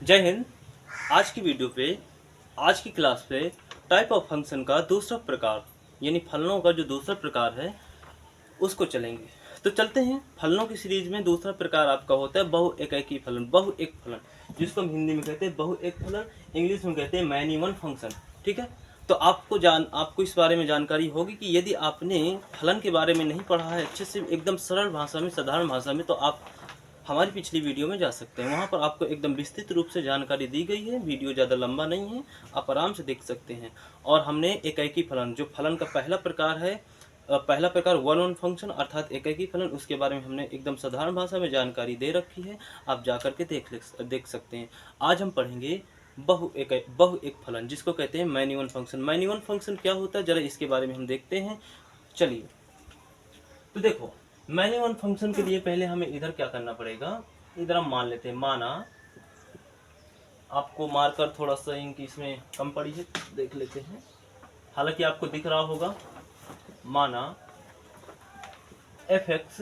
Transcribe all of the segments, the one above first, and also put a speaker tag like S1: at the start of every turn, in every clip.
S1: जय हिंद। आज की वीडियो पे, आज की क्लास पे टाइप ऑफ फंक्शन का दूसरा प्रकार यानी फलनों का जो दूसरा प्रकार है उसको चलेंगे। तो चलते हैं। फलनों की सीरीज में दूसरा प्रकार आपका होता है बहु एकाकी फलन, बहु एक फलन, जिसको हम हिंदी में कहते हैं बहु एक फलन, इंग्लिश में कहते हैं मैनी वन फंक्शन। ठीक है। तो आपको इस बारे में जानकारी होगी कि यदि आपने फलन के बारे में नहीं पढ़ा है अच्छे से, एकदम सरल भाषा में, साधारण भाषा में, तो आप हमारी पिछली वीडियो में जा सकते हैं। वहाँ पर आपको एकदम विस्तृत रूप से जानकारी दी गई है। वीडियो ज़्यादा लंबा नहीं है, आप आराम से देख सकते हैं। और हमने एकाकी फलन, जो फलन का पहला प्रकार है, पहला प्रकार वन वन फंक्शन अर्थात एकाकी फलन, उसके बारे में हमने एकदम साधारण भाषा में जानकारी दे रखी है। आप जा करके देख सकते हैं। आज हम पढ़ेंगे बहु एक फलन, जिसको कहते हैं many one function. Many one function क्या होता है, जरा इसके बारे में हम देखते हैं। चलिए, तो देखो, मैनी वन फंक्शन के लिए पहले हमें इधर क्या करना पड़ेगा। इधर हम मान लेते हैं, माना आपको मार्कर थोड़ा सा इनकी इसमें कम पड़ी है, देख लेते हैं। हालांकि आपको दिख रहा होगा, माना एफ एक्स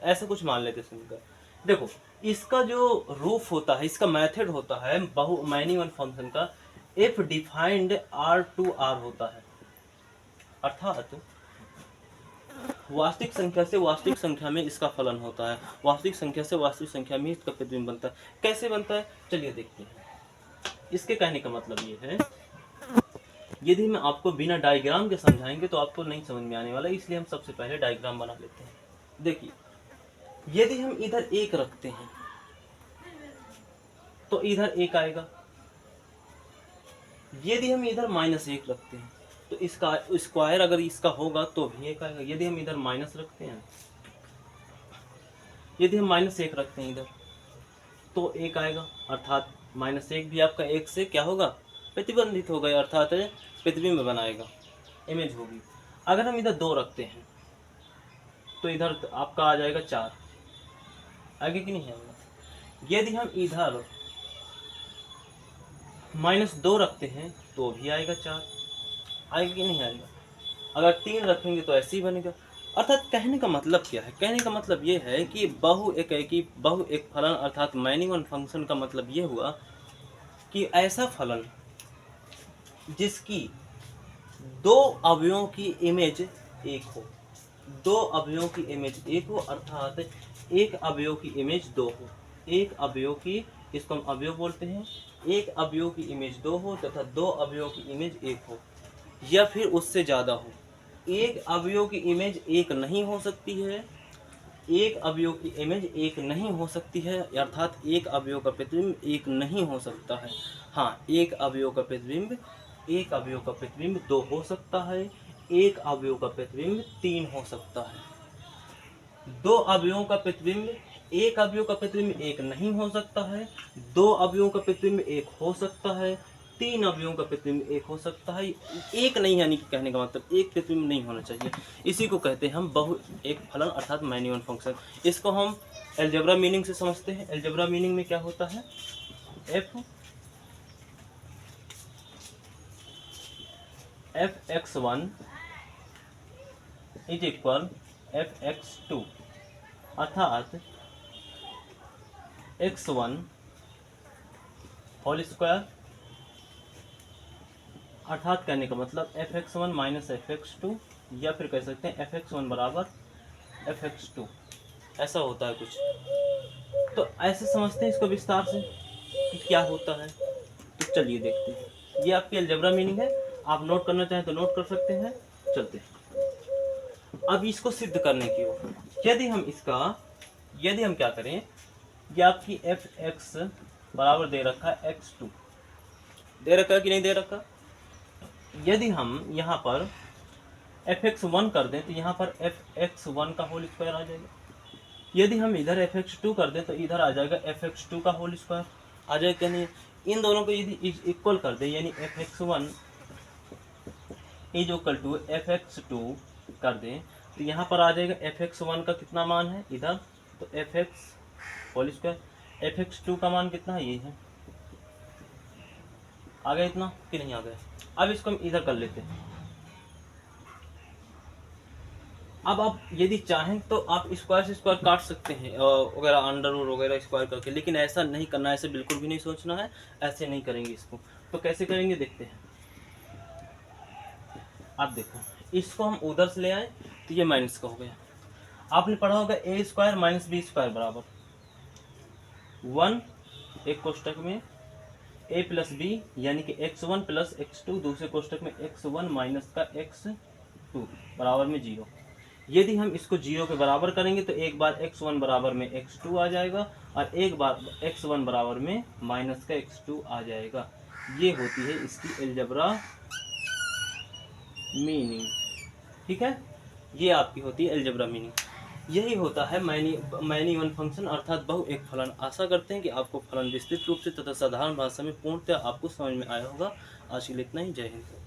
S1: ऐसा कुछ मान लेते हैं। देखो, इसका जो रूफ होता है, इसका मेथड होता है मैनी वन फंक्शन का, F defined R to R होता है। अर्थात वास्तविक संख्या से वास्तविक संख्या में इसका फलन होता है, वास्तविक संख्या से वास्तविक संख्या में इसका प्रतिबिंब बनता है। कैसे बनता है, चलिए देखते हैं। इसके कहने का मतलब ये है, यदि मैं आपको बिना डायग्राम के समझाएंगे तो आपको नहीं समझ में आने वाला, इसलिए हम सबसे पहले डायग्राम बना लेते हैं। देखिए, यदि हम इधर एक रखते हैं तो इधर एक आएगा। यदि हम इधर माइनस एक रखते हैं तो इसका स्क्वायर अगर इसका होगा तो भी एक आएगा। यदि हम इधर माइनस रखते हैं, यदि हम माइनस एक रखते हैं इधर, तो एक आएगा। अर्थात माइनस एक भी आपका एक से क्या होगा, प्रतिबंधित होगा, अर्थात प्रतिबिंब बनाएगा, इमेज होगी। अगर हम इधर दो रखते हैं तो इधर आपका आ जाएगा चार, आगे कि नहीं आएगा। यदि हम इधर माइनस दो रखते हैं तो भी आएगा चार, आएगा कि नहीं आएगा। अगर तीन रखेंगे तो ऐसे ही बनेगा। अर्थात कहने का मतलब क्या है, कहने का मतलब ये है कि बहु एक फलन अर्थात मैनी वन फंक्शन का मतलब ये हुआ कि ऐसा फलन जिसकी दो अवयवों की इमेज एक हो, दो अवयवों की इमेज एक हो, अर्थात एक अवयव की इमेज दो हो, एक अवयव की, इसको हम अवयव बोलते हैं, एक अवयव की इमेज दो हो तथा दो अवयव की इमेज एक हो, या फिर उससे ज़्यादा हो। एक अवयव की इमेज एक नहीं हो सकती है, एक अवयव की इमेज एक नहीं हो सकती है, अर्थात एक अवयव का प्रतिबिंब एक नहीं हो सकता है। हाँ, एक अवयव का प्रतिबिंब दो हो सकता है, एक अवयव का प्रतिबिंब तीन हो सकता है। दो अवयवों का प्रतिबिंब, एक अवयव का प्रतिबिंब एक नहीं हो सकता है, दो अवयवों का प्रतिबिंब एक हो सकता है, तीन अवयवों का प्रतिबिंब एक हो सकता है। एक नहीं, यानी कि कहने का मतलब एक प्रतिबिंब नहीं होना चाहिए। इसी को कहते हैं हम बहु एक फलन अर्थात मैनी वन फंक्शन। इसको हम अलजेब्रा मीनिंग से समझते हैं। अलजेब्रा मीनिंग में क्या होता है, F X one is equal F X two, अर्थात x1 होल स्क्वायर, अर्थात कहने का मतलब fx1 माइनस fx2, या फिर कह सकते हैं fx1 बराबर fx2, ऐसा होता है कुछ। तो ऐसे समझते हैं इसको विस्तार से कि क्या होता है। तो चलिए देखते हैं। ये आपकी अलजेब्रा मीनिंग है, आप नोट करना चाहें तो नोट कर सकते हैं। चलते हैं अब इसको सिद्ध करने की ओर। यदि हम क्या करें, ये आपकी एफ एक्स बराबर दे रखा है x2, दे रखा है कि नहीं दे रखा। यदि हम यहाँ पर fx1 कर दें तो यहाँ पर fx1 का होल स्क्वायर आ जाएगा। यदि हम इधर fx2 कर दें तो इधर आ जाएगा fx2 का होल स्क्वायर, आ जाएगा कि नहीं। इन दोनों को यदि इक्वल कर दें, यानी fx1 is equal to fx2 कर दें, तो यहाँ पर आ जाएगा fx1 का कितना मान है इधर, तो fx होल स्क्वायर, fx2 का मान कितना है, ये है। आ गया इतना कि नहीं आ गया। अब इसको हम इधर कर लेते हैं। अब आप यदि चाहें तो आप स्क्वायर से स्क्वायर काट सकते हैं वगैरह, अंडर रूट वगैरह स्क्वायर करके, लेकिन ऐसा नहीं करना है, ऐसे बिल्कुल भी नहीं सोचना है, ऐसे नहीं करेंगे इसको। तो कैसे करेंगे देखते हैं। आप देखो, इसको हम उधर से ले आए तो ये माइनस का हो गया। आपने पढ़ा होगा ए स्क्वायर माइनस बी स्क्वायर बराबर 1, एक कोष्टक में ए प्लस बी यानी कि x1 प्लस x2, दूसरे कोष्टक में x1 माइनस का x2 बराबर में 0। यदि हम इसको 0 के बराबर करेंगे तो एक बार x1 बराबर में x2 आ जाएगा और एक बार x1 बराबर में माइनस का x2 आ जाएगा। ये होती है इसकी अलजेब्रा मीनिंग। ठीक है, ये आपकी होती है अलजेब्रा मीनिंग। यही होता है मैनी वन फंक्शन अर्थात बहु एक फलन। आशा करते हैं कि आपको फलन विस्तृत रूप से तथा साधारण भाषा में पूर्णतः आपको समझ में आया होगा। आज के लिए इतना ही। जय हिंद।